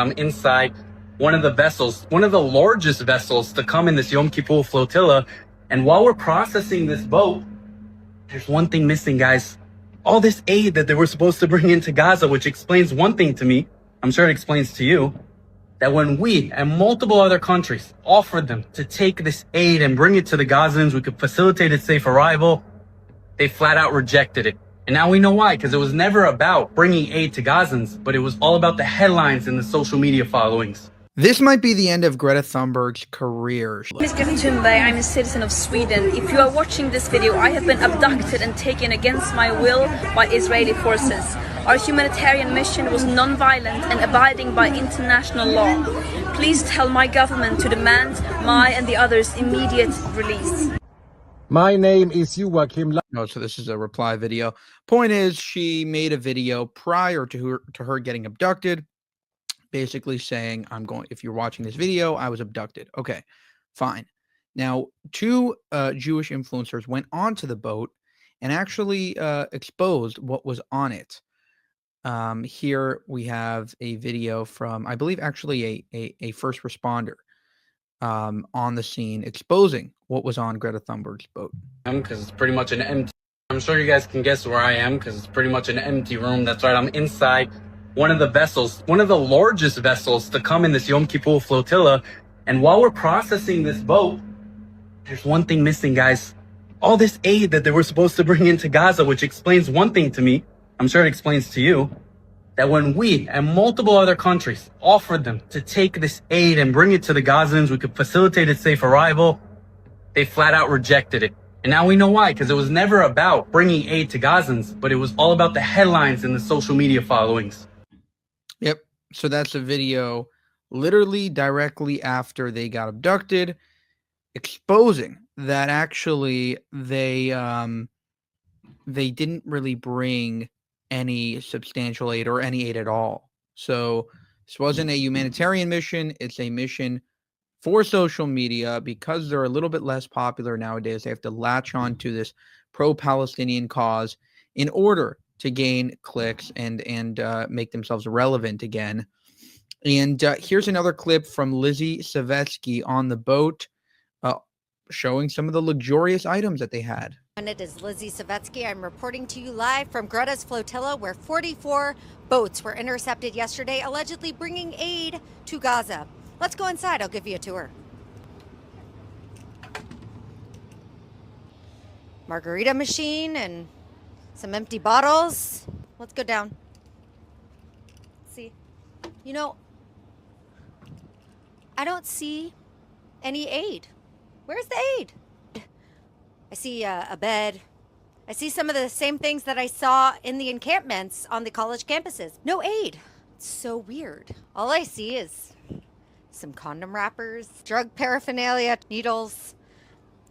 I'm inside one of the vessels, one of the largest vessels to come in this Yom Kippur flotilla. And while we're processing this boat, there's one thing missing, guys. All this aid that they were supposed to bring into Gaza, which explains one thing to me, I'm sure it explains to you, that when we and multiple other countries offered them to take this aid and bring it to the Gazans, we could facilitate its safe arrival, they flat out rejected it. And now we know why, because it was never about bringing aid to Gazans, but it was all about the headlines and the social media followings. This might be the end of Greta Thunberg's career. My name is Greta Thunberg. I'm a citizen of Sweden. If you are watching this video, I have been abducted and taken against my will by Israeli forces. Our humanitarian mission was non-violent and abiding by international law. Please tell my government to demand my and the others' immediate release. My name is Joachim. No, so this is a reply video. Point is, she made a video prior to her getting abducted, basically saying, if you're watching this video, I was abducted. Okay, fine. Now, two Jewish influencers went onto the boat and actually exposed what was on it. Here we have a video from, I believe, actually a first responder on the scene exposing what was on Greta Thunberg's boat. Because it's pretty much an empty, I'm sure you guys can guess where I am, because it's pretty much an empty room. That's right, I'm inside one of the vessels, one of the largest vessels to come in this Yom Kippur flotilla. And while we're processing this boat, there's one thing missing, guys. All this aid that they were supposed to bring into Gaza, which explains one thing to me, I'm sure it explains to you, that when we and multiple other countries offered them to take this aid and bring it to the Gazans, we could facilitate its safe arrival, they flat out rejected it. And now we know why, because it was never about bringing aid to Gazans, but it was all about the headlines and the social media followings. Yep. So that's a video literally directly after they got abducted, exposing that actually they didn't really bring any substantial aid or any aid at all. So this wasn't a humanitarian mission. It's a mission for social media. Because they're a little bit less popular nowadays, they have to latch on to this pro-Palestinian cause in order to gain clicks and make themselves relevant again. And here's another clip from Lizzie Savetsky on the boat, showing some of the luxurious items that they had. And it is Lizzie Savetsky. I'm reporting to you live from Greta's flotilla, where 44 boats were intercepted yesterday, allegedly bringing aid to Gaza. Let's go inside. I'll give you a tour. Margarita machine and some empty bottles. Let's go down. See, you know, I don't see any aid. Where's the aid? I see a bed. I see some of the same things that I saw in the encampments on the college campuses. No aid. It's so weird. All I see is some condom wrappers, drug paraphernalia, needles.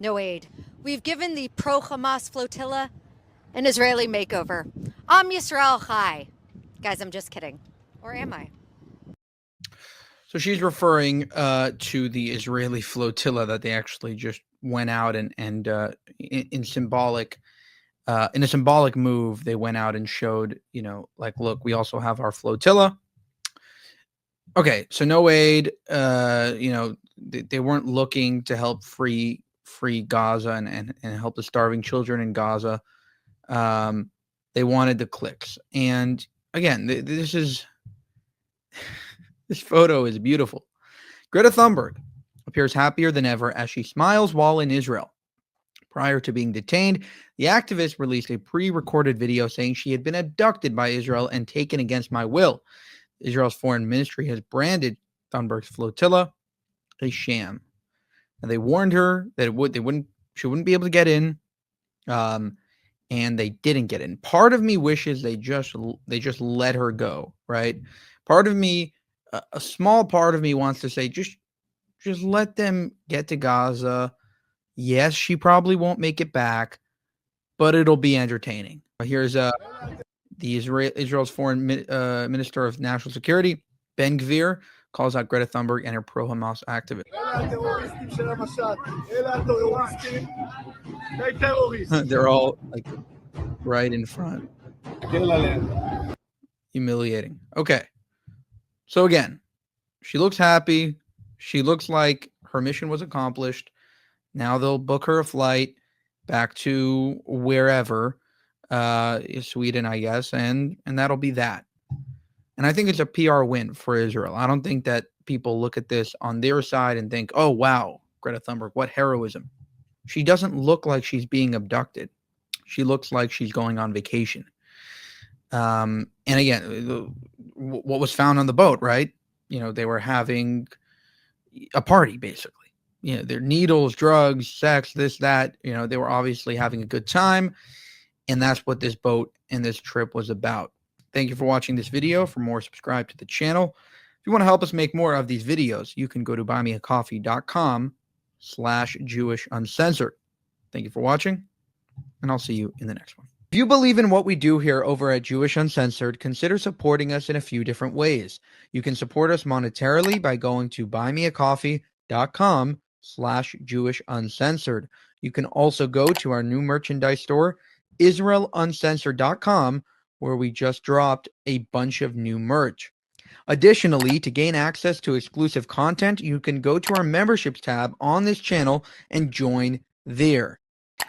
No aid. We've given the pro-Hamas flotilla an Israeli makeover. Am Yisrael Chai. Guys, I'm just kidding. Or am I? So she's referring to the Israeli flotilla that they actually just went out and in a symbolic move, they went out and showed, like, look, we also have our flotilla. Okay, so no aid. They weren't looking to help free Gaza and help the starving children in Gaza. They wanted the clicks. And again, this photo is beautiful. Greta Thunberg appears happier than ever as she smiles while in Israel. Prior to being detained, the activist released a pre-recorded video saying she had been abducted by Israel and taken against my will. Israel's foreign ministry has branded Thunberg's flotilla a sham. And they warned her that she wouldn't be able to get in, and they didn't get in. Part of me wishes they just let her go, right? Part of me, a small part of me wants to say, just let them get to Gaza. Yes, she probably won't make it back, but it'll be entertaining. Here's Israel's foreign minister of national security, Ben Gvir, calls out Greta Thunberg and her pro-Hamas activist. They're all like right in front. Humiliating. Okay. So again, She looks happy. She looks like her mission was accomplished. Now they'll book her a flight back to wherever, Sweden, I guess, and that'll be that. And I think it's a PR win for Israel. I don't think that people look at this on their side and think, oh, wow, Greta Thunberg, what heroism. She doesn't look like she's being abducted. She looks like she's going on vacation. And again, what was found on the boat, right? They were having a party, basically. Their needles, drugs, sex, this, that. They were obviously having a good time. And that's what this boat and this trip was about. Thank you for watching this video. For more, subscribe to the channel. If you want to help us make more of these videos, you can go to buymeacoffee.com/Jewish Uncensored. Thank you for watching, and I'll see you in the next one. If you believe in what we do here over at Jewish Uncensored, consider supporting us in a few different ways. You can support us monetarily by going to buymeacoffee.com/Jewish Uncensored. You can also go to our new merchandise store, IsraelUncensored.com, where we just dropped a bunch of new merch. Additionally, to gain access to exclusive content, you can go to our memberships tab on this channel and join there.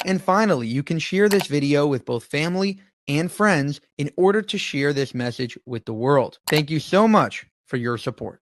And finally, you can share this video with both family and friends in order to share this message with the world. Thank you so much for your support.